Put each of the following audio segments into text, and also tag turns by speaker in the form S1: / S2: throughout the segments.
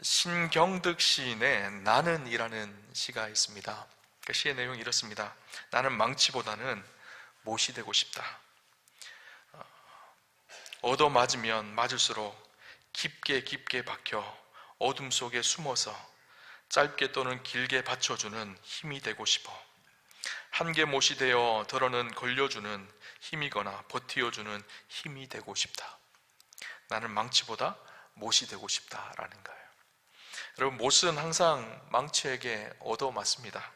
S1: 신경득 시인의 나는이라는 시가 있습니다. 그 시의 내용이 이렇습니다. 나는 망치보다는 못이 되고 싶다. 얻어맞으면 맞을수록 깊게 깊게 박혀 어둠 속에 숨어서 짧게 또는 길게 받쳐주는 힘이 되고 싶어. 한 개 못이 되어 덜어는 걸려주는 힘이거나 버티어주는 힘이 되고 싶다. 나는 망치보다 못이 되고 싶다라는 거예요. 여러분, 못은 항상 망치에게 얻어맞습니다.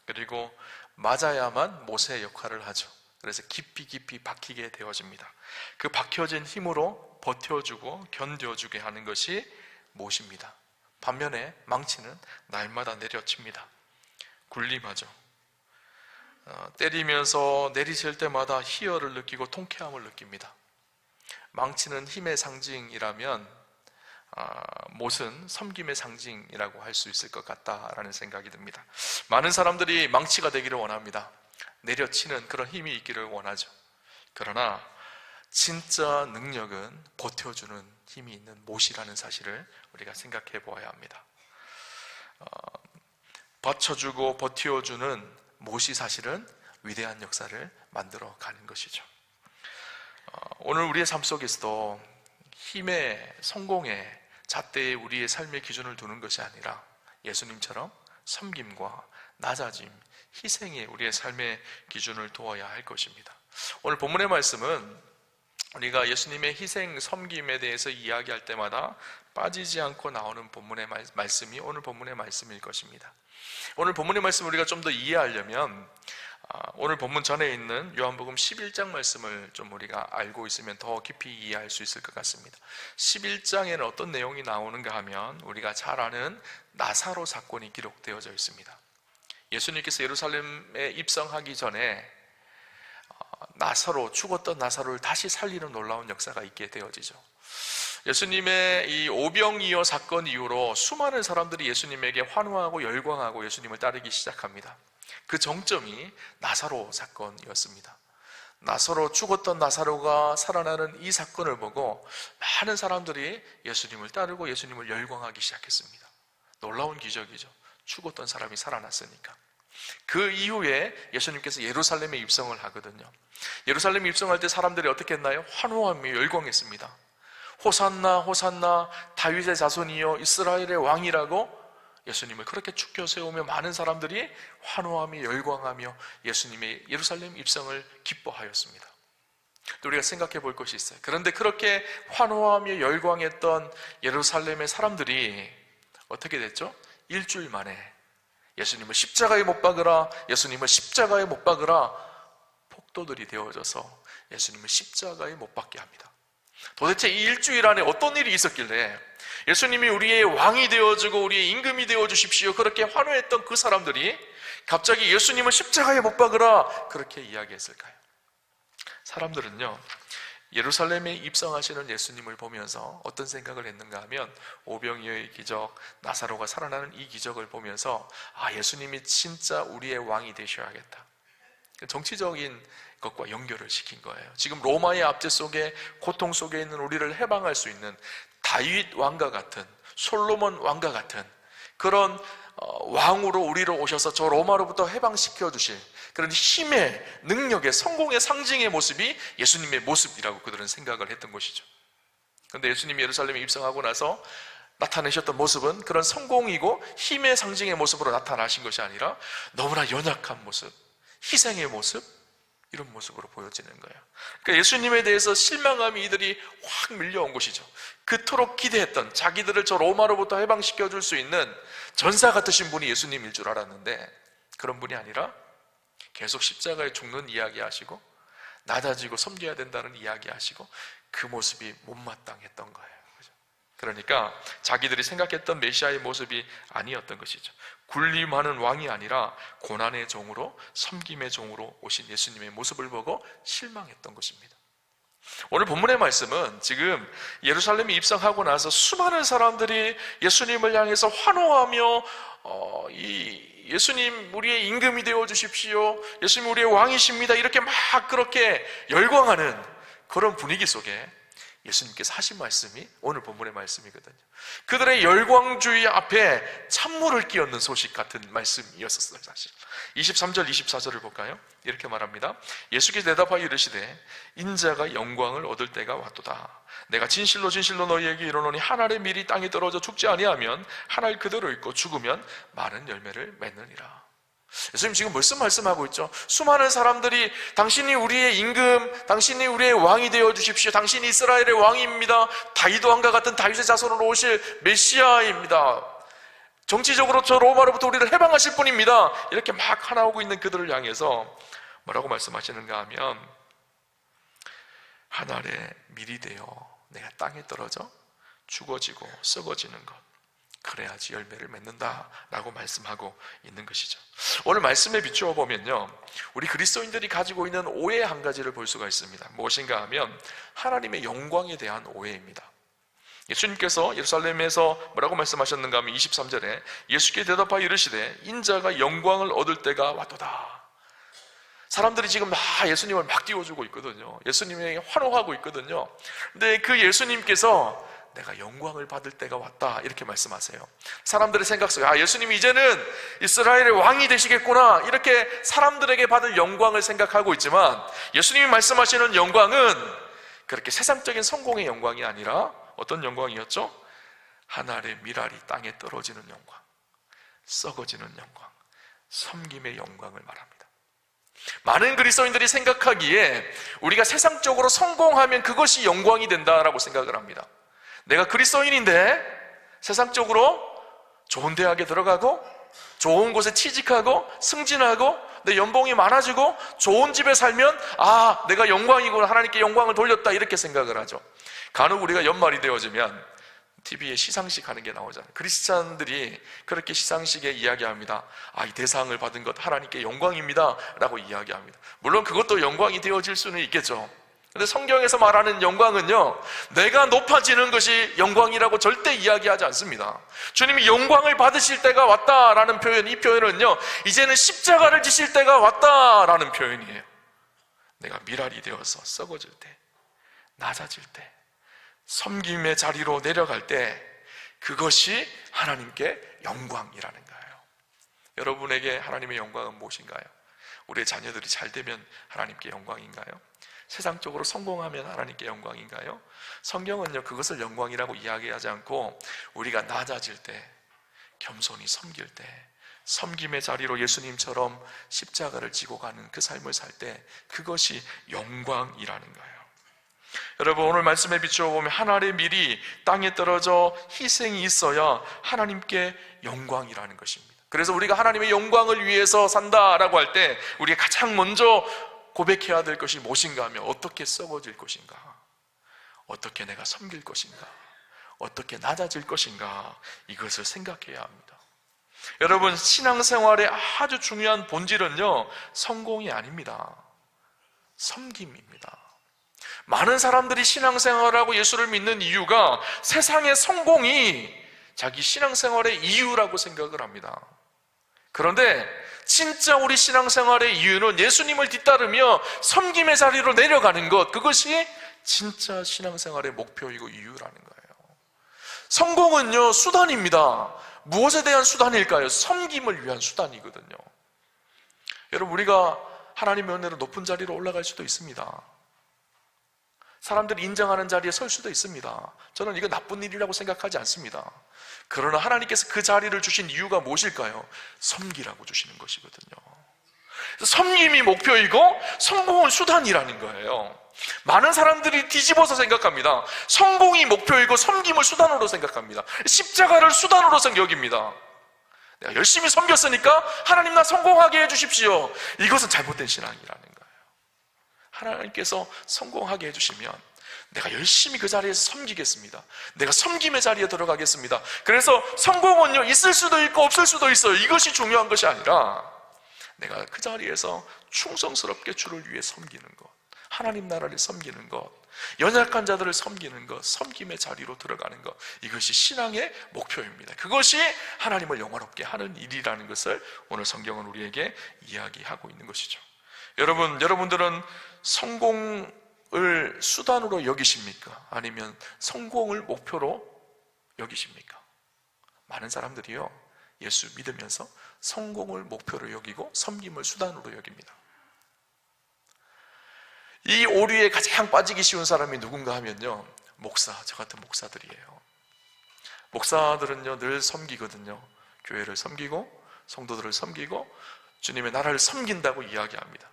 S1: 그리고 맞아야만 못의 역할을 하죠. 그래서 깊이 깊이 박히게 되어집니다. 그 박혀진 힘으로 버텨주고 견뎌주게 하는 것이 못입니다. 반면에 망치는 날마다 내려칩니다. 군림하죠. 때리면서 내리칠 때마다 희열을 느끼고 통쾌함을 느낍니다. 망치는 힘의 상징이라면 못은 섬김의 상징이라고 할 수 있을 것 같다라는 생각이 듭니다. 많은 사람들이 망치가 되기를 원합니다. 내려치는 그런 힘이 있기를 원하죠. 그러나 진짜 능력은 버텨주는 힘이 있는 못이라는 사실을 우리가 생각해 보아야 합니다. 받쳐주고 버텨주는 못이 사실은 위대한 역사를 만들어 가는 것이죠. 오늘 우리의 삶 속에서도 힘의, 성공의, 잣대에 우리의 삶의 기준을 두는 것이 아니라 예수님처럼 섬김과 낮아짐, 희생에 우리의 삶의 기준을 두어야 할 것입니다. 오늘 본문의 말씀은 우리가 예수님의 희생, 섬김에 대해서 이야기할 때마다 빠지지 않고 나오는 본문의 말씀이 오늘 본문의 말씀일 것입니다. 오늘 본문의 말씀을 우리가 좀 더 이해하려면 오늘 본문 전에 있는 요한복음 11장 말씀을 좀 우리가 알고 있으면 더 깊이 이해할 수 있을 것 같습니다. 11장에는 어떤 내용이 나오는가 하면 우리가 잘 아는 나사로 사건이 기록되어져 있습니다. 예수님께서 예루살렘에 입성하기 전에 죽었던 나사로를 다시 살리는 놀라운 역사가 있게 되어지죠. 예수님의 이 오병이어 사건 이후로 수많은 사람들이 예수님에게 환호하고 열광하고 예수님을 따르기 시작합니다. 그 정점이 나사로 사건이었습니다. 죽었던 나사로가 살아나는 이 사건을 보고 많은 사람들이 예수님을 따르고 예수님을 열광하기 시작했습니다. 놀라운 기적이죠. 죽었던 사람이 살아났으니까. 그 이후에 예수님께서 예루살렘에 입성을 하거든요. 예루살렘에 입성할 때 사람들이 어떻게 했나요? 환호하며 열광했습니다. 호산나 호산나 다윗의 자손이여 이스라엘의 왕이라고 예수님을 그렇게 축켜 세우며 많은 사람들이 환호하며 열광하며 예수님의 예루살렘 입성을 기뻐하였습니다. 또 우리가 생각해 볼 것이 있어요. 그런데 그렇게 환호하며 열광했던 예루살렘의 사람들이 어떻게 됐죠? 일주일 만에 예수님을 십자가에 못 박으라, 예수님을 십자가에 못 박으라 폭도들이 되어져서 예수님을 십자가에 못 박게 합니다. 도대체 이 일주일 안에 어떤 일이 있었길래 예수님이 우리의 왕이 되어주고 우리의 임금이 되어주십시오 그렇게 환호했던 그 사람들이 갑자기 예수님을 십자가에 못 박으라 그렇게 이야기했을까요? 사람들은요, 예루살렘에 입성하시는 예수님을 보면서 어떤 생각을 했는가 하면 오병이어의 기적, 나사로가 살아나는 이 기적을 보면서 예수님이 진짜 우리의 왕이 되셔야겠다. 정치적인 것과 연결을 시킨 거예요. 지금 로마의 압제 속에, 고통 속에 있는 우리를 해방할 수 있는 다윗 왕과 같은, 솔로몬 왕과 같은 그런 왕으로 우리로 오셔서 저 로마로부터 해방시켜 주실 그런 힘의, 능력의, 성공의 상징의 모습이 예수님의 모습이라고 그들은 생각을 했던 것이죠. 그런데 예수님이 예루살렘에 입성하고 나서 나타내셨던 모습은 그런 성공이고 힘의 상징의 모습으로 나타나신 것이 아니라 너무나 연약한 모습, 희생의 모습, 이런 모습으로 보여지는 거예요. 그러니까 예수님에 대해서 실망함이 이들이 확 밀려온 것이죠. 그토록 기대했던, 자기들을 저 로마로부터 해방시켜 줄 수 있는 전사 같으신 분이 예수님일 줄 알았는데 그런 분이 아니라 계속 십자가에 죽는 이야기 하시고 낮아지고 섬겨야 된다는 이야기 하시고 그 모습이 못마땅했던 거예요. 그러니까 자기들이 생각했던 메시아의 모습이 아니었던 것이죠. 군림하는 왕이 아니라 고난의 종으로, 섬김의 종으로 오신 예수님의 모습을 보고 실망했던 것입니다. 오늘 본문의 말씀은 지금 예루살렘에 입성하고 나서 수많은 사람들이 예수님을 향해서 환호하며 예수님 우리의 임금이 되어 주십시오, 예수님 우리의 왕이십니다 이렇게 막 그렇게 열광하는 그런 분위기 속에 예수님께서 하신 말씀이 오늘 본문의 말씀이거든요. 그들의 열광주의 앞에 찬물을 끼얹는 소식 같은 말씀이었었어요. 사실 23절 24절을 볼까요? 이렇게 말합니다. 예수께서 대답하여 이르시되 인자가 영광을 얻을 때가 왔도다. 내가 진실로 진실로 너희에게 이르노니 한 알의 밀이 땅에 떨어져 죽지 아니하면 한 알 그대로 있고 죽으면 많은 열매를 맺느니라. 예수님 지금 무슨 말씀하고 있죠? 수많은 사람들이 당신이 우리의 임금, 당신이 우리의 왕이 되어 주십시오, 당신이 이스라엘의 왕입니다, 다윗 왕과 같은 다윗의 자손으로 오실 메시아입니다, 정치적으로 저 로마로부터 우리를 해방하실 분입니다, 이렇게 막 하나오고 있는 그들을 향해서 뭐라고 말씀하시는가 하면 한 알의 밀이 되어 내가 땅에 떨어져 죽어지고 썩어지는 것, 그래야지 열매를 맺는다라고 말씀하고 있는 것이죠. 오늘 말씀에 비추어 보면요, 우리 그리스도인들이 가지고 있는 오해 한 가지를 볼 수가 있습니다. 무엇인가 하면 하나님의 영광에 대한 오해입니다. 예수님께서 예루살렘에서 뭐라고 말씀하셨는가 하면 23절에 예수께 대답하여 이르시되 인자가 영광을 얻을 때가 왔도다. 사람들이 지금 예수님을 막 띄워주고 있거든요. 예수님에게 환호하고 있거든요. 근데 그 예수님께서 내가 영광을 받을 때가 왔다 이렇게 말씀하세요. 사람들의 생각 속에 예수님이 이제는 이스라엘의 왕이 되시겠구나, 이렇게 사람들에게 받을 영광을 생각하고 있지만 예수님이 말씀하시는 영광은 그렇게 세상적인 성공의 영광이 아니라 어떤 영광이었죠? 한 알의 밀알이 땅에 떨어지는 영광, 썩어지는 영광, 섬김의 영광을 말합니다. 많은 그리스도인들이 생각하기에 우리가 세상적으로 성공하면 그것이 영광이 된다라고 생각을 합니다. 내가 그리스도인인데 세상적으로 좋은 대학에 들어가고 좋은 곳에 취직하고 승진하고 내 연봉이 많아지고 좋은 집에 살면 내가 영광이구나, 하나님께 영광을 돌렸다, 이렇게 생각을 하죠. 간혹 우리가 연말이 되어지면 TV에 시상식 하는 게 나오잖아요. 크리스찬들이 그렇게 시상식에 이야기합니다. 이 대상을 받은 것 하나님께 영광입니다 라고 이야기합니다. 물론 그것도 영광이 되어질 수는 있겠죠. 근데 성경에서 말하는 영광은요, 내가 높아지는 것이 영광이라고 절대 이야기하지 않습니다. 주님이 영광을 받으실 때가 왔다라는 표현, 이 표현은요, 이제는 십자가를 지실 때가 왔다라는 표현이에요. 내가 밀알이 되어서 썩어질 때, 낮아질 때, 섬김의 자리로 내려갈 때, 그것이 하나님께 영광이라는 거예요. 여러분에게 하나님의 영광은 무엇인가요? 우리의 자녀들이 잘 되면 하나님께 영광인가요? 세상적으로 성공하면 하나님께 영광인가요? 성경은요, 그것을 영광이라고 이야기하지 않고 우리가 낮아질 때, 겸손히 섬길 때, 섬김의 자리로 예수님처럼 십자가를 지고 가는 그 삶을 살 때, 그것이 영광이라는 거예요. 여러분, 오늘 말씀에 비추어 보면 한 알의 밀이 땅에 떨어져 희생이 있어야 하나님께 영광이라는 것입니다. 그래서 우리가 하나님의 영광을 위해서 산다라고 할 때 우리가 가장 먼저 고백해야 될 것이 무엇인가 하면 어떻게 썩어질 것인가, 어떻게 내가 섬길 것인가, 어떻게 낮아질 것인가, 이것을 생각해야 합니다. 여러분, 신앙생활의 아주 중요한 본질은요, 성공이 아닙니다. 섬김입니다. 많은 사람들이 신앙생활하고 예수를 믿는 이유가 세상의 성공이 자기 신앙생활의 이유라고 생각을 합니다. 그런데 진짜 우리 신앙생활의 이유는 예수님을 뒤따르며 섬김의 자리로 내려가는 것, 그것이 진짜 신앙생활의 목표이고 이유라는 거예요. 성공은요, 수단입니다. 무엇에 대한 수단일까요? 섬김을 위한 수단이거든요. 여러분, 우리가 하나님의 은혜로 높은 자리로 올라갈 수도 있습니다. 사람들이 인정하는 자리에 설 수도 있습니다. 저는 이거 나쁜 일이라고 생각하지 않습니다. 그러나 하나님께서 그 자리를 주신 이유가 무엇일까요? 섬기라고 주시는 것이거든요. 섬김이 목표이고 성공은 수단이라는 거예요. 많은 사람들이 뒤집어서 생각합니다. 성공이 목표이고 섬김을 수단으로 생각합니다. 십자가를 수단으로 여깁니다. 내가 열심히 섬겼으니까 하나님 나 성공하게 해주십시오. 이것은 잘못된 신앙이라는 거예요. 하나님께서 성공하게 해주시면 내가 열심히 그 자리에서 섬기겠습니다. 내가 섬김의 자리에 들어가겠습니다. 그래서 성공은요, 있을 수도 있고 없을 수도 있어요. 이것이 중요한 것이 아니라 내가 그 자리에서 충성스럽게 주를 위해 섬기는 것, 하나님 나라를 섬기는 것, 연약한 자들을 섬기는 것, 섬김의 자리로 들어가는 것, 이것이 신앙의 목표입니다. 그것이 하나님을 영화롭게 하는 일이라는 것을 오늘 성경은 우리에게 이야기하고 있는 것이죠. 여러분들은 성공 수단으로 여기십니까? 아니면 성공을 목표로 여기십니까? 많은 사람들이요, 예수 믿으면서 성공을 목표로 여기고 섬김을 수단으로 여깁니다. 이 오류에 가장 빠지기 쉬운 사람이 누군가 하면요, 저 같은 목사들이에요. 목사들은요, 늘 섬기거든요. 교회를 섬기고 성도들을 섬기고 주님의 나라를 섬긴다고 이야기합니다.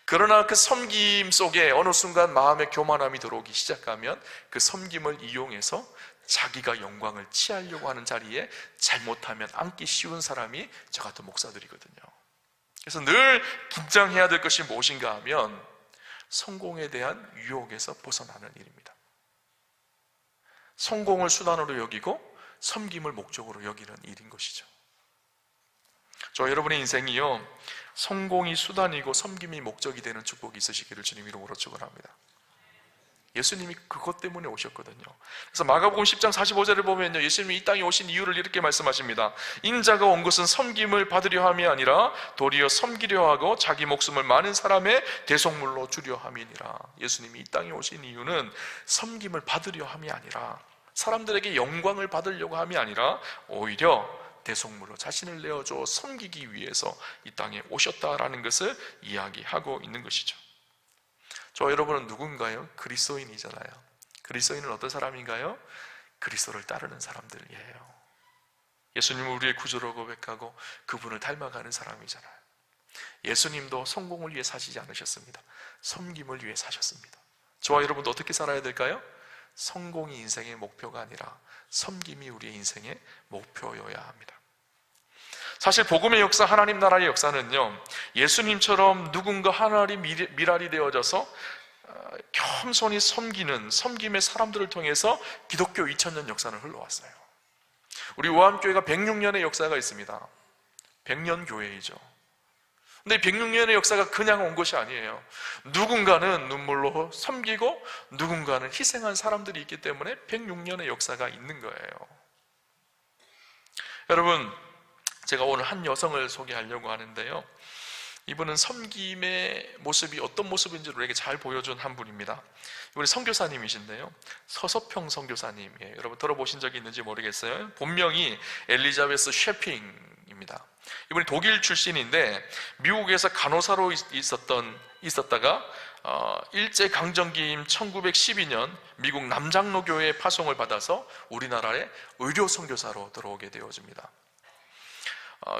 S1: 그러나 그 섬김 속에 어느 순간 마음에 교만함이 들어오기 시작하면 그 섬김을 이용해서 자기가 영광을 취하려고 하는 자리에 잘못하면 앉기 쉬운 사람이 저 같은 목사들이거든요. 그래서 늘 긴장해야 될 것이 무엇인가 하면 성공에 대한 유혹에서 벗어나는 일입니다. 성공을 수단으로 여기고 섬김을 목적으로 여기는 일인 것이죠. 저 여러분의 인생이요, 성공이 수단이고 섬김이 목적이 되는 축복이 있으시기를 주님 이름으로 축원합니다. 예수님이 그것 때문에 오셨거든요. 그래서 마가복음 10장 45절을 보면요, 예수님이 이 땅에 오신 이유를 이렇게 말씀하십니다. 인자가 온 것은 섬김을 받으려 함이 아니라 도리어 섬기려 하고 자기 목숨을 많은 사람의 대속물로 주려 함이니라. 예수님이 이 땅에 오신 이유는 섬김을 받으려 함이 아니라, 사람들에게 영광을 받으려고 함이 아니라 오히려 대속물로 자신을 내어줘 섬기기 위해서 이 땅에 오셨다라는 것을 이야기하고 있는 것이죠. 저 여러분은 누군가요? 그리스도인이잖아요. 그리스도인은 어떤 사람인가요? 그리스도를 따르는 사람들이에요. 예수님은 우리의 구주로 고백하고 그분을 닮아가는 사람이잖아요. 예수님도 성공을 위해 사시지 않으셨습니다. 섬김을 위해 사셨습니다. 저와 여러분도 어떻게 살아야 될까요? 성공이 인생의 목표가 아니라 섬김이 우리의 인생의 목표여야 합니다. 사실 복음의 역사, 하나님 나라의 역사는요, 예수님처럼 누군가 하나님 미랄이 되어져서 겸손히 섬기는 섬김의 사람들을 통해서 기독교 2000년 역사는 흘러왔어요. 우리 우암교회가 106년의 역사가 있습니다. 100년 교회이죠. 근데 106년의 역사가 그냥 온 것이 아니에요. 누군가는 눈물로 섬기고 누군가는 희생한 사람들이 있기 때문에 106년의 역사가 있는 거예요. 여러분, 제가 오늘 한 여성을 소개하려고 하는데요, 이분은 섬김의 모습이 어떤 모습인지 우리에게 잘 보여준 한 분입니다. 이분이 선교사님이신데요, 서서평 선교사님이에요. 여러분 들어보신 적이 있는지 모르겠어요. 본명이 엘리자베스 셰핑입니다. 이분이 독일 출신인데 미국에서 간호사로 있었다가 일제강점기인 1912년 미국 남장로교회에 파송을 받아서 우리나라의 의료 선교사로 들어오게 되어집니다.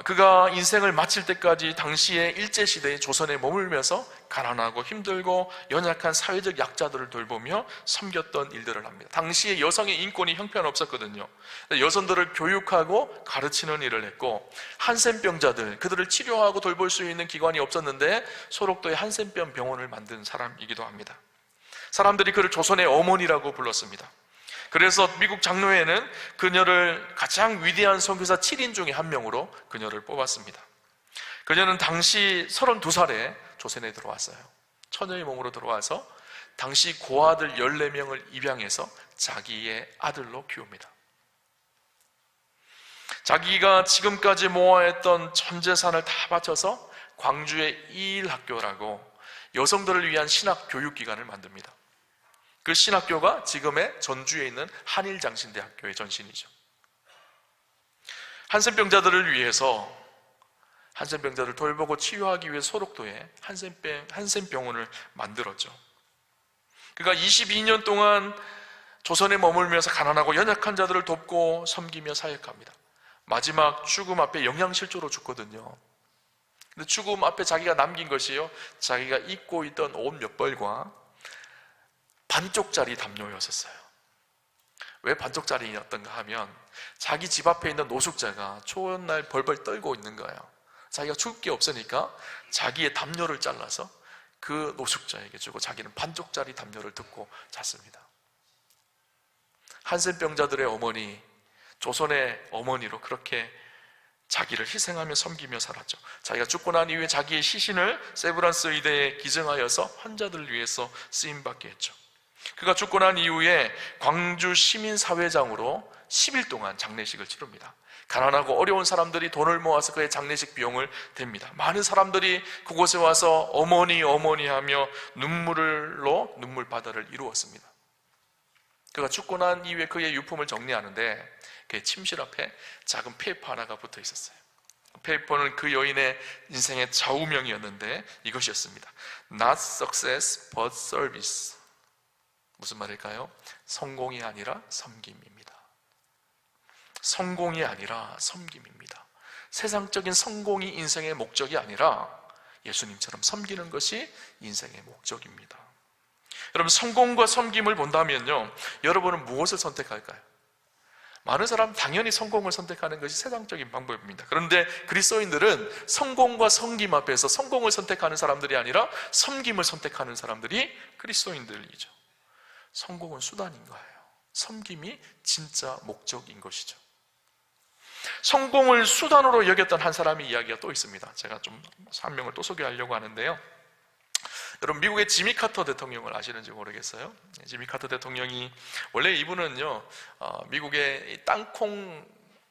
S1: 그가 인생을 마칠 때까지 당시의 일제시대의 조선에 머물면서 가난하고 힘들고 연약한 사회적 약자들을 돌보며 섬겼던 일들을 합니다. 당시에 여성의 인권이 형편없었거든요. 여성들을 교육하고 가르치는 일을 했고, 한센병자들, 그들을 치료하고 돌볼 수 있는 기관이 없었는데 소록도에 한센병 병원을 만든 사람이기도 합니다. 사람들이 그를 조선의 어머니라고 불렀습니다. 그래서 미국 장로회는 그녀를 가장 위대한 선교사 7인 중에 한 명으로 그녀를 뽑았습니다. 그녀는 당시 32살에 조선에 들어왔어요. 처녀의 몸으로 들어와서 당시 고아들 14명을 입양해서 자기의 아들로 키웁니다. 자기가 지금까지 모아했던 전 재산을 다 바쳐서 광주의 이일학교라고 여성들을 위한 신학 교육기관을 만듭니다. 그 신학교가 지금의 전주에 있는 한일장신대학교의 전신이죠. 한센병자들을 위해서, 한센병자들을 돌보고 치유하기 위해 소록도에 한센병원을 만들었죠. 그러니까 22년 동안 조선에 머물면서 가난하고 연약한 자들을 돕고 섬기며 사역합니다. 마지막 죽음 앞에 영양실조로 죽거든요. 근데 죽음 앞에 자기가 남긴 것이요, 자기가 입고 있던 옷 몇 벌과 반쪽짜리 담요였었어요. 왜 반쪽짜리였던가 하면 자기 집 앞에 있는 노숙자가 추운 날 벌벌 떨고 있는 거예요. 자기가 죽을 게 없으니까 자기의 담요를 잘라서 그 노숙자에게 주고 자기는 반쪽짜리 담요를 듣고 잤습니다. 한센병자들의 어머니, 조선의 어머니로 그렇게 자기를 희생하며 섬기며 살았죠. 자기가 죽고 난 이후에 자기의 시신을 세브란스 의대에 기증하여서 환자들을 위해서 쓰임받게 했죠. 그가 죽고 난 이후에 광주 시민사회장으로 10일 동안 장례식을 치릅니다. 가난하고 어려운 사람들이 돈을 모아서 그의 장례식 비용을 댑니다. 많은 사람들이 그곳에 와서 어머니 어머니 하며 눈물로 눈물바다를 이루었습니다. 그가 죽고 난 이후에 그의 유품을 정리하는데 그의 침실 앞에 작은 페이퍼 하나가 붙어 있었어요. 페이퍼는 그 여인의 인생의 좌우명이었는데 이것이었습니다. Not success but service. 무슨 말일까요? 성공이 아니라 섬김입니다. 성공이 아니라 섬김입니다. 세상적인 성공이 인생의 목적이 아니라 예수님처럼 섬기는 것이 인생의 목적입니다. 여러분, 성공과 섬김을 본다면요, 여러분은 무엇을 선택할까요? 많은 사람 당연히 성공을 선택하는 것이 세상적인 방법입니다. 그런데 그리스도인들은 성공과 섬김 앞에서 성공을 선택하는 사람들이 아니라 섬김을 선택하는 사람들이 그리스도인들이죠. 성공은 수단인 거예요. 섬김이 진짜 목적인 것이죠. 성공을 수단으로 여겼던 한 사람의 이야기가 또 있습니다. 제가 좀 한 명을 또 소개하려고 하는데요. 여러분, 미국의 지미 카터 대통령을 아시는지 모르겠어요. 지미 카터 대통령이, 원래 이분은요, 미국의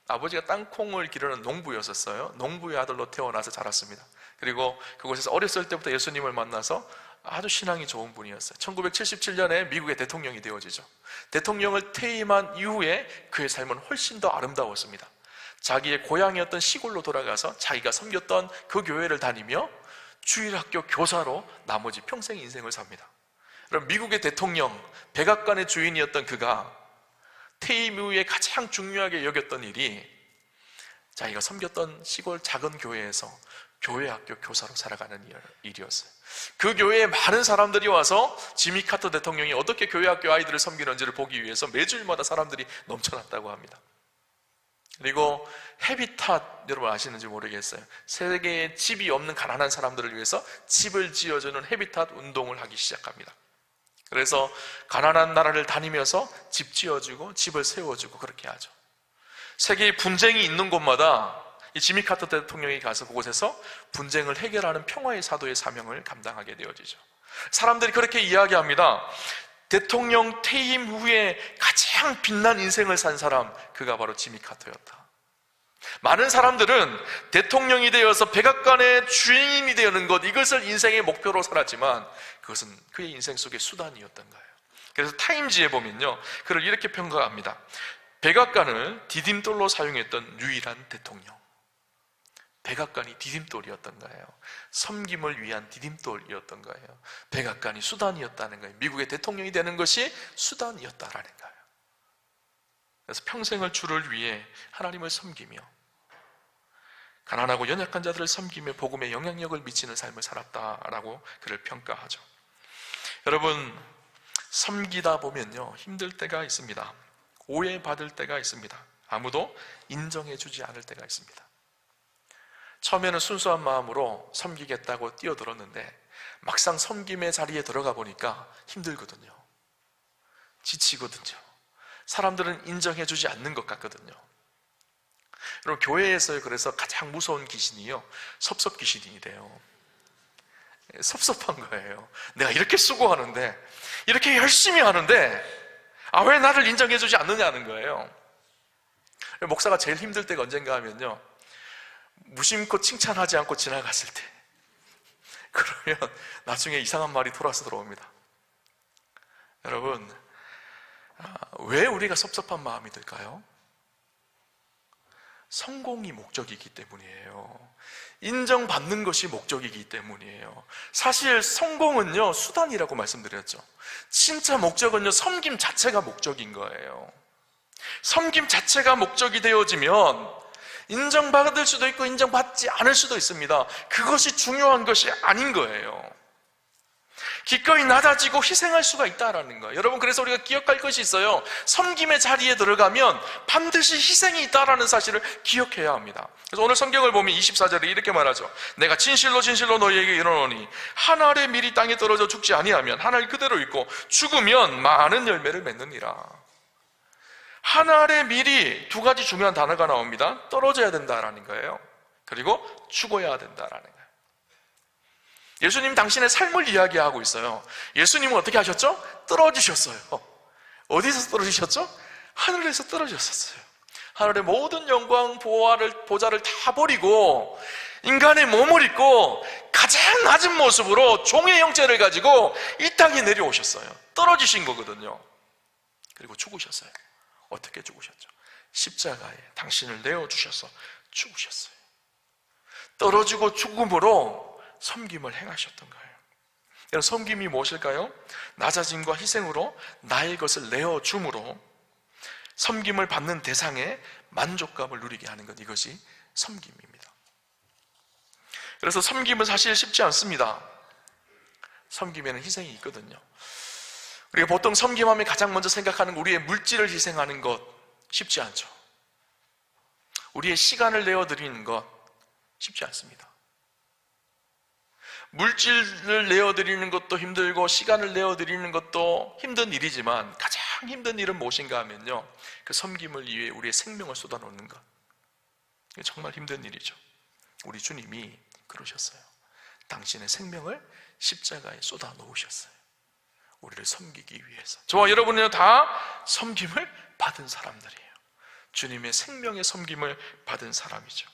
S1: 아버지가 땅콩을 기르는 농부였었어요. 농부의 아들로 태어나서 자랐습니다. 그리고 그곳에서 어렸을 때부터 예수님을 만나서 아주 신앙이 좋은 분이었어요. 1977년에 미국의 대통령이 되어지죠. 대통령을 퇴임한 이후에 그의 삶은 훨씬 더 아름다웠습니다. 자기의 고향이었던 시골로 돌아가서 자기가 섬겼던 그 교회를 다니며 주일학교 교사로 나머지 평생 인생을 삽니다. 그럼 미국의 대통령, 백악관의 주인이었던 그가 퇴임 이후에 가장 중요하게 여겼던 일이 자기가 섬겼던 시골 작은 교회에서 교회학교 교사로 살아가는 일이었어요. 그 교회에 많은 사람들이 와서 지미 카터 대통령이 어떻게 교회학교 아이들을 섬기는지를 보기 위해서 매주일마다 사람들이 넘쳐났다고 합니다. 그리고 헤비탓, 여러분 아시는지 모르겠어요. 세계에 집이 없는 가난한 사람들을 위해서 집을 지어주는 헤비탓 운동을 하기 시작합니다. 그래서 가난한 나라를 다니면서 집 지어주고 집을 세워주고 그렇게 하죠. 세계에 분쟁이 있는 곳마다 이 지미 카터 대통령이 가서 그곳에서 분쟁을 해결하는 평화의 사도의 사명을 감당하게 되어지죠. 사람들이 그렇게 이야기합니다. 대통령 퇴임 후에 가장 빛난 인생을 산 사람, 그가 바로 지미 카터였다. 많은 사람들은 대통령이 되어서 백악관의 주인이 되는 것, 이것을 인생의 목표로 살았지만 그것은 그의 인생 속의 수단이었던 거예요. 그래서 타임지에 보면요, 그를 이렇게 평가합니다. 백악관을 디딤돌로 사용했던 유일한 대통령. 백악관이 디딤돌이었던 거예요. 섬김을 위한 디딤돌이었던 거예요. 백악관이 수단이었다는 거예요. 미국의 대통령이 되는 것이 수단이었다라는 거예요. 그래서 평생을 주를 위해 하나님을 섬기며 가난하고 연약한 자들을 섬기며 복음에 영향력을 미치는 삶을 살았다라고 그를 평가하죠. 여러분, 섬기다 보면요, 힘들 때가 있습니다. 오해받을 때가 있습니다. 아무도 인정해주지 않을 때가 있습니다. 처음에는 순수한 마음으로 섬기겠다고 뛰어들었는데 막상 섬김의 자리에 들어가 보니까 힘들거든요. 지치거든요. 사람들은 인정해주지 않는 것 같거든요. 여러분, 교회에서 그래서 가장 무서운 귀신이요, 섭섭 귀신이래요. 섭섭한 거예요. 내가 이렇게 수고하는데, 이렇게 열심히 하는데 왜 나를 인정해주지 않느냐는 거예요. 목사가 제일 힘들 때가 언젠가 하면요, 무심코 칭찬하지 않고 지나갔을 때, 그러면 나중에 이상한 말이 돌아서 들어옵니다. 여러분, 왜 우리가 섭섭한 마음이 들까요? 성공이 목적이기 때문이에요. 인정받는 것이 목적이기 때문이에요. 사실 성공은요, 수단이라고 말씀드렸죠. 진짜 목적은요, 섬김 자체가 목적인 거예요. 섬김 자체가 목적이 되어지면 인정받을 수도 있고 인정받지 않을 수도 있습니다. 그것이 중요한 것이 아닌 거예요. 기꺼이 낮아지고 희생할 수가 있다라는 거예요. 여러분, 그래서 우리가 기억할 것이 있어요. 섬김의 자리에 들어가면 반드시 희생이 있다라는 사실을 기억해야 합니다. 그래서 오늘 성경을 보면 24절에 이렇게 말하죠. 내가 진실로 진실로 너희에게 이르노니 한 알의 밀이 땅에 떨어져 죽지 아니하면 한 알 그대로 있고 죽으면 많은 열매를 맺느니라. 한 알의 밀이 두 가지 중요한 단어가 나옵니다. 떨어져야 된다라는 거예요. 그리고 죽어야 된다라는 거예요. 예수님 당신의 삶을 이야기하고 있어요. 예수님은 어떻게 하셨죠? 떨어지셨어요. 어디서 떨어지셨죠? 하늘에서 떨어졌었어요. 하늘의 모든 영광, 보좌를 다 버리고 인간의 몸을 입고 가장 낮은 모습으로 종의 형체를 가지고 이 땅에 내려오셨어요. 떨어지신 거거든요. 그리고 죽으셨어요. 어떻게 죽으셨죠? 십자가에 당신을 내어주셔서 죽으셨어요. 떨어지고 죽음으로 섬김을 행하셨던 거예요. 여러분, 섬김이 무엇일까요? 낮아짐과 희생으로 나의 것을 내어줌으로 섬김을 받는 대상의 만족감을 누리게 하는 것, 이것이 섬김입니다. 그래서 섬김은 사실 쉽지 않습니다. 섬김에는 희생이 있거든요. 우리가 보통 섬김하면 가장 먼저 생각하는 우리의 물질을 희생하는 것 쉽지 않죠. 우리의 시간을 내어드리는 것 쉽지 않습니다. 물질을 내어드리는 것도 힘들고 시간을 내어드리는 것도 힘든 일이지만 가장 힘든 일은 무엇인가 하면요, 그 섬김을 위해 우리의 생명을 쏟아놓는 것, 이게 정말 힘든 일이죠. 우리 주님이 그러셨어요. 당신의 생명을 십자가에 쏟아 놓으셨어요. 우리를 섬기기 위해서. 저와 여러분은 다 섬김을 받은 사람들이에요. 주님의 생명의 섬김을 받은 사람이죠.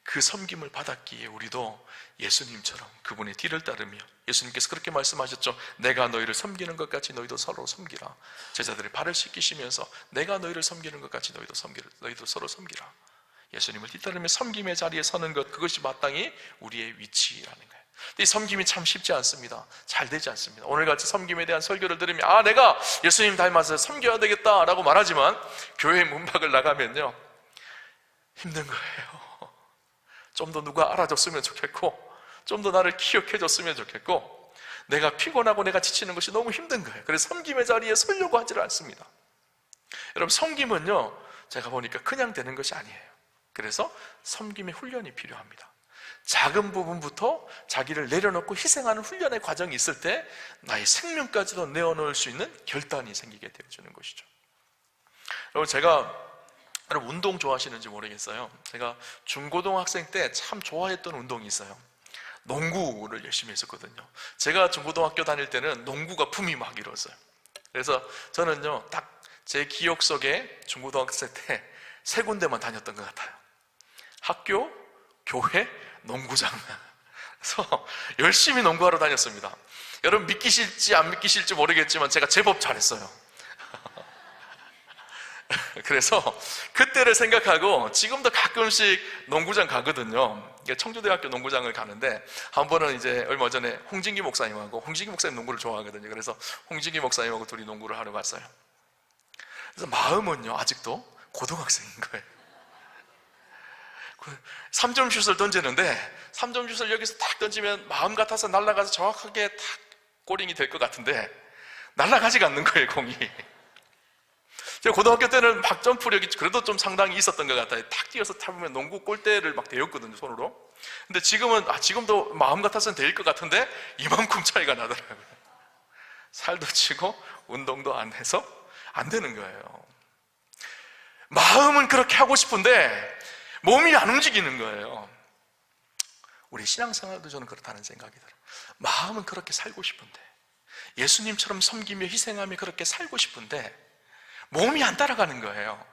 S1: 그 섬김을 받았기에 우리도 예수님처럼 그분의 뒤를 따르며, 예수님께서 그렇게 말씀하셨죠. 내가 너희를 섬기는 것 같이 너희도 서로 섬기라. 제자들의 발을 씻기시면서 내가 너희를 섬기는 것 같이 너희도 서로 섬기라. 예수님을 뒤따르며 섬김의 자리에 서는 것, 그것이 마땅히 우리의 위치라는 거예요. 이 섬김이 참 쉽지 않습니다. 잘 되지 않습니다. 오늘같이 섬김에 대한 설교를 들으면 내가 예수님 닮아서 섬겨야 되겠다라고 말하지만 교회 문밖을 나가면요, 힘든 거예요. 좀 더 누가 알아줬으면 좋겠고, 좀 더 나를 기억해줬으면 좋겠고, 내가 피곤하고 내가 지치는 것이 너무 힘든 거예요. 그래서 섬김의 자리에 서려고 하지를 않습니다. 여러분, 섬김은요, 제가 보니까 그냥 되는 것이 아니에요. 그래서 섬김의 훈련이 필요합니다. 작은 부분부터 자기를 내려놓고 희생하는 훈련의 과정이 있을 때 나의 생명까지도 내어놓을 수 있는 결단이 생기게 되어주는 것이죠. 여러분, 여러분 운동 좋아하시는지 모르겠어요. 제가 중고등학생 때 참 좋아했던 운동이 있어요. 농구를 열심히 했었거든요. 제가 중고등학교 다닐 때는 농구가 붐이 막 일었어요. 그래서 저는요, 딱 제 기억 속에 중고등학생 때 3군데만 다녔던 것 같아요. 학교, 교회, 농구장. 그래서 열심히 농구하러 다녔습니다. 여러분, 믿기실지 안 믿기실지 모르겠지만 제가 제법 잘했어요. 그래서 그때를 생각하고 지금도 가끔씩 농구장 가거든요. 청주대학교 농구장을 가는데, 한 번은 이제 얼마 전에 홍진기 목사님 농구를 좋아하거든요. 그래서 홍진기 목사님하고 둘이 농구를 하러 갔어요. 그래서 마음은요, 아직도 고등학생인 거예요. 3점 슛을 던지는데 3점 슛을 여기서 딱 던지면 마음 같아서 날아가서 정확하게 딱 골인이 될 것 같은데 날아가지가 않는 거예요, 공이. 제가 고등학교 때는 막 점프력이 그래도 좀 상당히 있었던 것 같아요. 탁 뛰어서 타보면 농구 골대를 막 대었거든요, 손으로. 근데 지금도 마음 같아서는 대일 것 같은데 이만큼 차이가 나더라고요. 살도 치고 운동도 안 해서 안 되는 거예요. 마음은 그렇게 하고 싶은데 몸이 안 움직이는 거예요. 우리 신앙생활도 저는 그렇다는 생각이 들어요. 마음은 그렇게 살고 싶은데, 예수님처럼 섬기며 희생하며 그렇게 살고 싶은데 몸이 안 따라가는 거예요.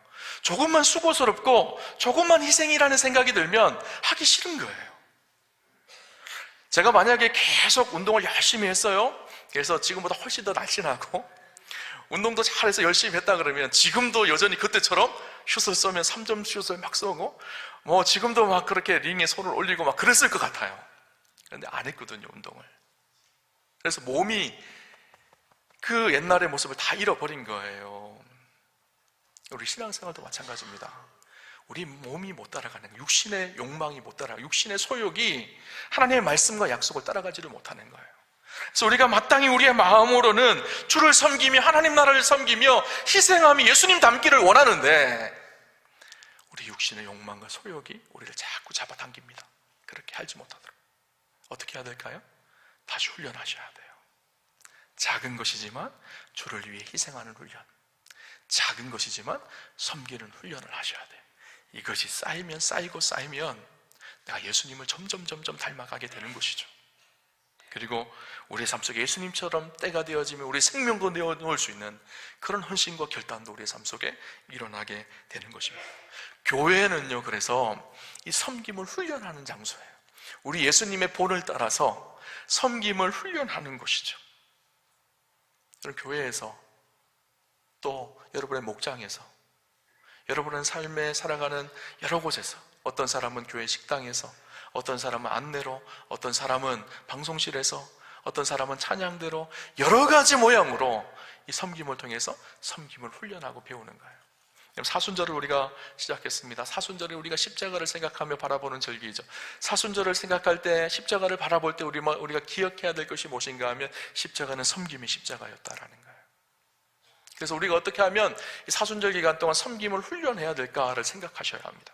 S1: 조금만 수고스럽고 조금만 희생이라는 생각이 들면 하기 싫은 거예요. 제가 만약에 계속 운동을 열심히 했어요. 그래서 지금보다 훨씬 더 날씬하고 운동도 잘해서 열심히 했다 그러면 지금도 여전히 그때처럼 슛을 쏘면 3점 슛을 막 쏘고 지금도 막 그렇게 링에 손을 올리고 막 그랬을 것 같아요. 그런데 안 했거든요, 운동을. 그래서 몸이 그 옛날의 모습을 다 잃어버린 거예요. 우리 신앙생활도 마찬가지입니다. 우리 몸이 못 따라가는 거예요. 육신의 욕망이 못 따라가요. 육신의 소욕이 하나님의 말씀과 약속을 따라가지를 못하는 거예요. 그래서 우리가 마땅히 우리의 마음으로는 주를 섬기며 하나님 나라를 섬기며 희생하며 예수님 닮기를 원하는데 우리 육신의 욕망과 소욕이 우리를 자꾸 잡아당깁니다. 그렇게 하지 못하도록 어떻게 해야 될까요? 다시 훈련하셔야 돼요. 작은 것이지만 주를 위해 희생하는 훈련, 작은 것이지만 섬기는 훈련을 하셔야 돼요. 이것이 쌓이면 내가 예수님을 점점 닮아가게 되는 것이죠. 그리고 우리의 삶 속에 예수님처럼 때가 되어지면 우리의 생명도 내어놓을 수 있는 그런 헌신과 결단도 우리의 삶 속에 일어나게 되는 것입니다. 교회는요, 그래서 이 섬김을 훈련하는 장소예요. 우리 예수님의 본을 따라서 섬김을 훈련하는 곳이죠. 그런 교회에서, 또 여러분의 목장에서, 여러분의 삶에 살아가는 여러 곳에서, 어떤 사람은 교회 식당에서, 어떤 사람은 안내로, 어떤 사람은 방송실에서, 어떤 사람은 찬양대로, 여러 가지 모양으로 이 섬김을 통해서 섬김을 훈련하고 배우는 거예요. 사순절을 우리가 시작했습니다. 사순절에 우리가 십자가를 생각하며 바라보는 절기이죠. 사순절을 생각할 때, 십자가를 바라볼 때 우리가 기억해야 될 것이 무엇인가 하면 십자가는 섬김의 십자가였다라는 거예요. 그래서 우리가 어떻게 하면 이 사순절 기간 동안 섬김을 훈련해야 될까를 생각하셔야 합니다.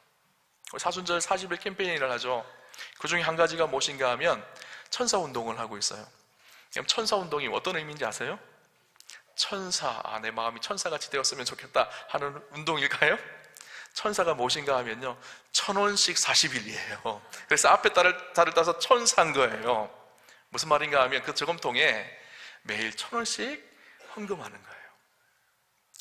S1: 사순절 40일 캠페인을 하죠. 그 중에 한 가지가 무엇인가 하면 천사운동을 하고 있어요. 천사운동이 어떤 의미인지 아세요? 천사, 내 마음이 천사같이 되었으면 좋겠다 하는 운동일까요? 천사가 무엇인가 하면요, 1000원씩 40일이에요. 그래서 앞에 달을 따서 천사인 거예요. 무슨 말인가 하면 그 저금통에 매일 1000원씩 헌금하는 거예요.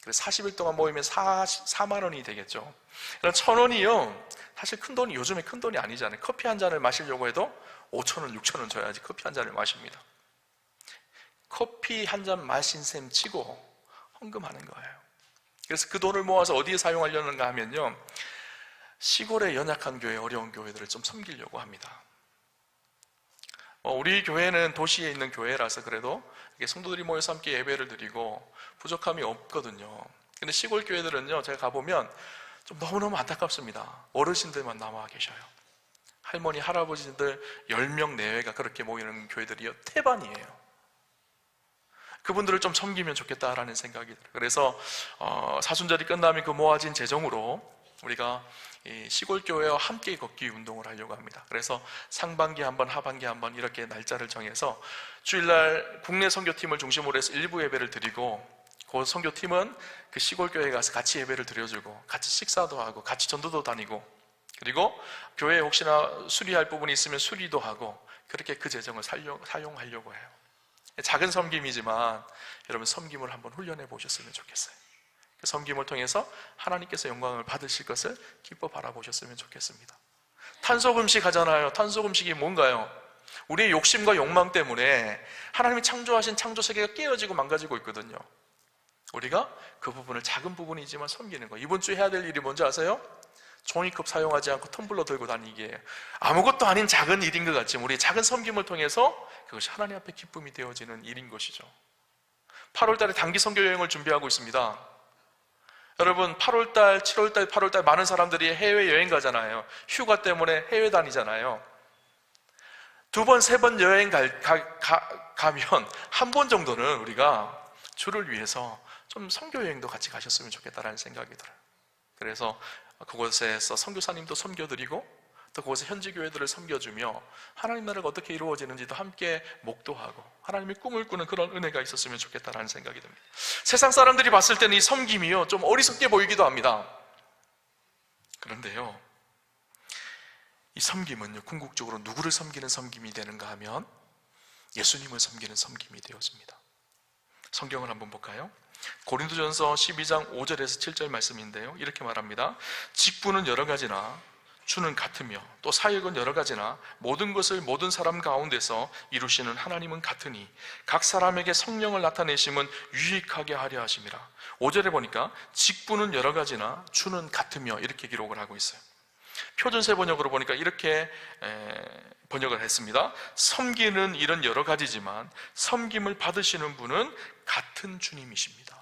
S1: 그래서 40일 동안 모이면 4만 원이 되겠죠. 그럼 1000원이요, 사실 큰 돈이, 요즘에 큰 돈이 아니잖아요. 커피 한 잔을 마시려고 해도 5,000원, 6,000원 줘야지 커피 한 잔을 마십니다. 커피 한 잔 마신 셈 치고 헌금하는 거예요. 그래서 그 돈을 모아서 어디에 사용하려는가 하면요, 시골의 연약한 교회, 어려운 교회들을 좀 섬기려고 합니다. 우리 교회는 도시에 있는 교회라서 그래도 성도들이 모여서 함께 예배를 드리고 부족함이 없거든요. 근데 시골 교회들은요, 제가 가보면 좀 너무너무 안타깝습니다. 어르신들만 남아 계셔요. 할머니, 할아버지들 10명 내외가 그렇게 모이는 교회들이요, 태반이에요. 그분들을 좀 섬기면 좋겠다라는 생각이 들어요. 그래서 사순절이 끝나면 그 모아진 재정으로 우리가 이 시골교회와 함께 걷기 운동을 하려고 합니다. 그래서 상반기 한번, 하반기 한번 이렇게 날짜를 정해서 주일날 국내 선교팀을 중심으로 해서 일부 예배를 드리고, 그 선교팀은 그 시골교회에 가서 같이 예배를 드려주고 같이 식사도 하고 같이 전도도 다니고, 그리고 교회에 혹시나 수리할 부분이 있으면 수리도 하고, 그렇게 그 재정을 사용하려고 해요. 작은 섬김이지만 여러분, 섬김을 한번 훈련해 보셨으면 좋겠어요. 그 섬김을 통해서 하나님께서 영광을 받으실 것을 기뻐 바라보셨으면 좋겠습니다. 탄속음식 하잖아요. 탄속음식이 뭔가요? 우리의 욕심과 욕망 때문에 하나님이 창조하신 창조세계가 깨어지고 망가지고 있거든요. 우리가 그 부분을, 작은 부분이지만 섬기는 거. 이번 주에 해야 될 일이 뭔지 아세요? 종이컵 사용하지 않고 텀블러 들고 다니기예요. 아무것도 아닌 작은 일인 것 같지만 우리의 작은 섬김을 통해서 그것이 하나님 앞에 기쁨이 되어지는 일인 것이죠. 8월달에 단기 선교여행을 준비하고 있습니다. 여러분, 8월달, 7월달, 8월달 많은 사람들이 해외여행 가잖아요. 휴가 때문에 해외 다니잖아요. 2번, 3번 여행 가면 한 번 정도는 우리가 주를 위해서 좀 선교여행도 같이 가셨으면 좋겠다라는 생각이 들어요. 그래서 그곳에서 선교사님도 섬겨드리고, 또 그곳에 현지 교회들을 섬겨주며 하나님 나라가 어떻게 이루어지는지도 함께 목도하고 하나님의 꿈을 꾸는 그런 은혜가 있었으면 좋겠다라는 생각이 듭니다. 세상 사람들이 봤을 때는 이 섬김이요, 좀 어리석게 보이기도 합니다. 그런데요, 이 섬김은요, 궁극적으로 누구를 섬기는 섬김이 되는가 하면 예수님을 섬기는 섬김이 되어집니다. 성경을 한번 볼까요? 고린도전서 12장 5절에서 7절 말씀인데요, 이렇게 말합니다. 직분은 여러 가지나 주는 같으며 또 사역은 여러 가지나 모든 것을 모든 사람 가운데서 이루시는 하나님은 같으니 각 사람에게 성령을 나타내심은 유익하게 하려 하심이라. 5절에 보니까 직분은 여러 가지나 주는 같으며 이렇게 기록을 하고 있어요. 표준세 번역으로 보니까 이렇게 번역을 했습니다. 섬기는 일은 여러 가지지만 섬김을 받으시는 분은 같은 주님이십니다.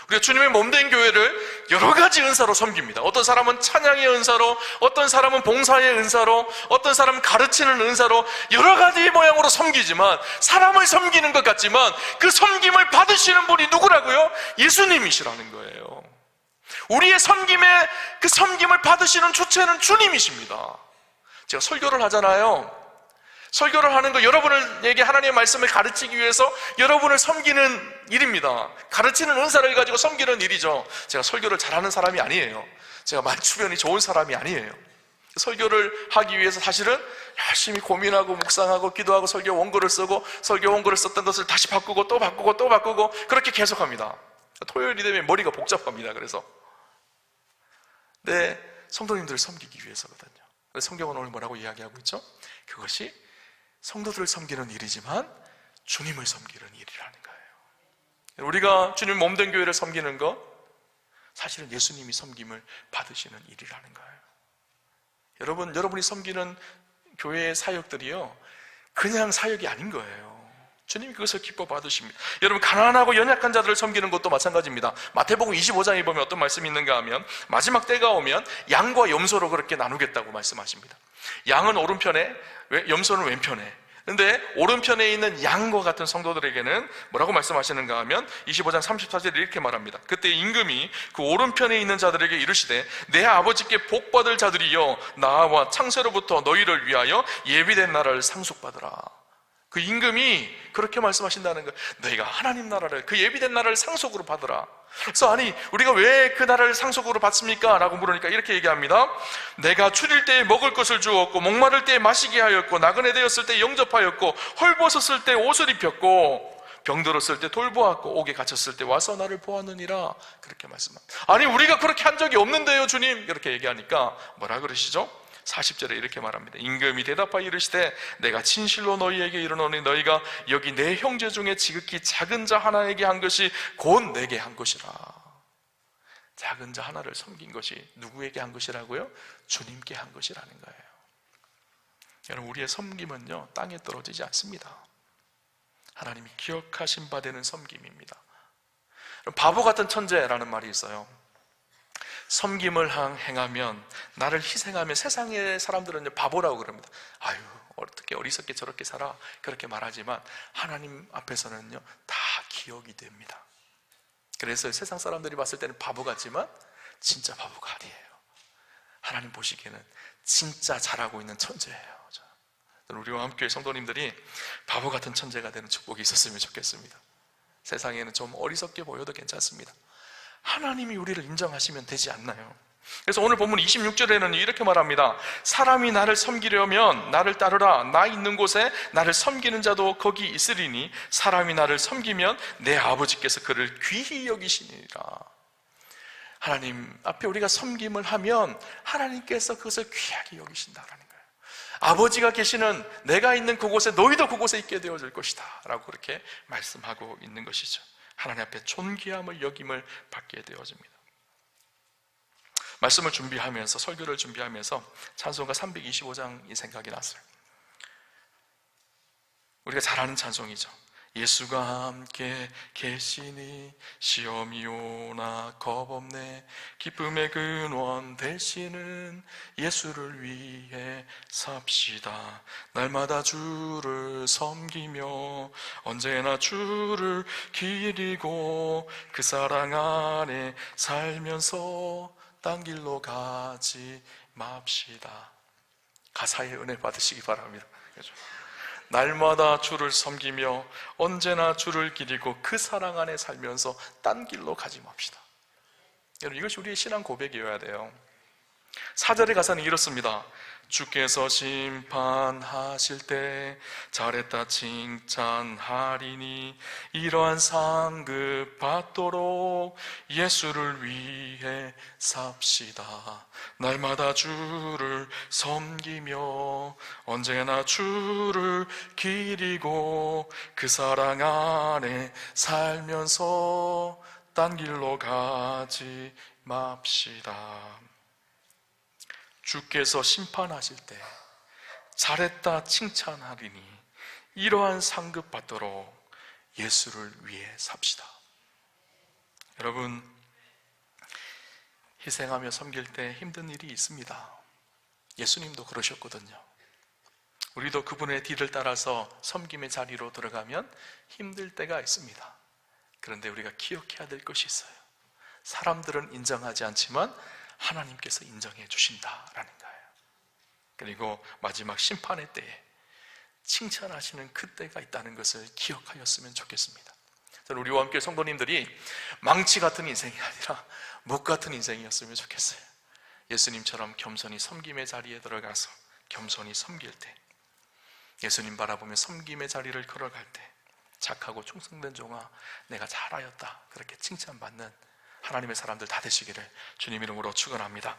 S1: 우리가 주님의 몸된 교회를 여러 가지 은사로 섬깁니다. 어떤 사람은 찬양의 은사로, 어떤 사람은 봉사의 은사로, 어떤 사람은 가르치는 은사로 여러 가지 모양으로 섬기지만, 사람을 섬기는 것 같지만 그 섬김을 받으시는 분이 누구라고요? 예수님이시라는 거예요. 우리의 섬김의 그 섬김을 받으시는 주체는 주님이십니다. 제가 설교를 하잖아요. 설교를 하는 거, 여러분에게 하나님의 말씀을 가르치기 위해서 여러분을 섬기는 일입니다. 가르치는 은사를 가지고 섬기는 일이죠. 제가 설교를 잘하는 사람이 아니에요. 제가 말 주변이 좋은 사람이 아니에요. 설교를 하기 위해서 사실은 열심히 고민하고 묵상하고 기도하고 설교 원고를 쓰고 설교 원고를 썼던 것을 다시 바꾸고 또 바꾸고 또 바꾸고 그렇게 계속합니다. 토요일이 되면 머리가 복잡합니다. 그래서 내 성도님들을 섬기기 위해서거든요. 그래서 성경은 오늘 뭐라고 이야기하고 있죠? 그것이 성도들을 섬기는 일이지만 주님을 섬기는 일이라는 거예요. 우리가 주님 몸된 교회를 섬기는 것, 사실은 예수님이 섬김을 받으시는 일이라는 거예요. 여러분이 섬기는 교회의 사역들이요, 그냥 사역이 아닌 거예요. 주님이 그것을 기뻐 받으십니다. 여러분, 가난하고 연약한 자들을 섬기는 것도 마찬가지입니다. 마태복음 25장에 보면 어떤 말씀이 있는가 하면, 마지막 때가 오면 양과 염소로 그렇게 나누겠다고 말씀하십니다. 양은 오른편에, 염소는 왼편에. 근데 오른편에 있는 양과 같은 성도들에게는 뭐라고 말씀하시는가 하면 25장 34절에 이렇게 말합니다. 그때 임금이 그 오른편에 있는 자들에게 이르시되 내 아버지께 복받을 자들이여 나와 창세로부터 너희를 위하여 예비된 나라를 상속받으라. 그 임금이 그렇게 말씀하신다는 거예요. 너희가 하나님 나라를, 그 예비된 나라를 상속으로 받으라. 그래서 아니, 우리가 왜 그 나라를 상속으로 받습니까? 라고 물으니까 이렇게 얘기합니다. 내가 추릴 때에 먹을 것을 주었고 목마를 때에 마시게 하였고 나그네 되었을 때 영접하였고 헐벗었을 때 옷을 입혔고 병들었을 때 돌보았고 옥에 갇혔을 때 와서 나를 보았느니라. 그렇게 말씀합니다. 아니, 우리가 그렇게 한 적이 없는데요 주님. 이렇게 얘기하니까 뭐라 그러시죠? 40절에 이렇게 말합니다. 임금이 대답하여 이르시되 내가 진실로 너희에게 이르노니 너희가 여기 내 형제 중에 지극히 작은 자 하나에게 한 것이 곧 내게 한 것이라. 작은 자 하나를 섬긴 것이 누구에게 한 것이라고요? 주님께 한 것이라는 거예요. 여러분, 우리의 섬김은요 땅에 떨어지지 않습니다. 하나님이 기억하신 바 되는 섬김입니다. 바보 같은 천재라는 말이 있어요. 섬김을 행하면, 나를 희생하면 세상의 사람들은 바보라고 그럽니다. 아유, 어떻게 어리석게 저렇게 살아, 그렇게 말하지만 하나님 앞에서는요 다 기억이 됩니다. 그래서 세상 사람들이 봤을 때는 바보 같지만 진짜 바보가 아니에요. 하나님 보시기에는 진짜 잘하고 있는 천재예요. 우리와 함께 성도님들이 바보 같은 천재가 되는 축복이 있었으면 좋겠습니다. 세상에는 좀 어리석게 보여도 괜찮습니다. 하나님이 우리를 인정하시면 되지 않나요? 그래서 오늘 본문 26절에는 이렇게 말합니다. 사람이 나를 섬기려면 나를 따르라. 나 있는 곳에 나를 섬기는 자도 거기 있으리니 사람이 나를 섬기면 내 아버지께서 그를 귀히 여기시니라. 하나님 앞에 우리가 섬김을 하면 하나님께서 그것을 귀하게 여기신다라는 거예요. 아버지가 계시는 내가 있는 그곳에 너희도 그곳에 있게 되어질 것이다 라고 그렇게 말씀하고 있는 것이죠. 하나님 앞에 존귀함을 여김을 받게 되어집니다. 말씀을 준비하면서, 설교를 준비하면서 찬송가 325장이 생각이 났어요. 우리가 잘 아는 찬송이죠. 예수가 함께 계시니 시험이 오나 겁없네. 기쁨의 근원 되시는 예수를 위해 삽시다. 날마다 주를 섬기며 언제나 주를 기리고 그 사랑 안에 살면서 딴 길로 가지 맙시다. 가사의 은혜 받으시기 바랍니다. 그렇죠? 날마다 주를 섬기며 언제나 주를 기리고 그 사랑 안에 살면서 딴 길로 가지 맙시다. 여러분, 이것이 우리의 신앙 고백이어야 돼요. 4절의 가사는 이렇습니다. 주께서 심판하실 때 잘했다 칭찬하리니 이러한 상급 받도록 예수를 위해 삽시다. 날마다 주를 섬기며 언제나 주를 기리고 그 사랑 안에 살면서 딴 길로 가지 맙시다. 주께서 심판하실 때 잘했다 칭찬하리니 이러한 상급 받도록 예수를 위해 삽시다. 여러분, 희생하며 섬길 때 힘든 일이 있습니다. 예수님도 그러셨거든요. 우리도 그분의 뒤를 따라서 섬김의 자리로 들어가면 힘들 때가 있습니다. 그런데 우리가 기억해야 될 것이 있어요. 사람들은 인정하지 않지만 하나님께서 인정해 주신다라는 거예요. 그리고 마지막 심판의 때에 칭찬하시는 그때가 있다는 것을 기억하였으면 좋겠습니다. 저는 우리와 함께 성도님들이 망치 같은 인생이 아니라 목 같은 인생이었으면 좋겠어요. 예수님처럼 겸손히 섬김의 자리에 들어가서 겸손히 섬길 때, 예수님 바라보며 섬김의 자리를 걸어갈 때 착하고 충성된 종아 내가 잘하였다 그렇게 칭찬받는 하나님의 사람들 다 되시기를 주님 이름으로 축원합니다.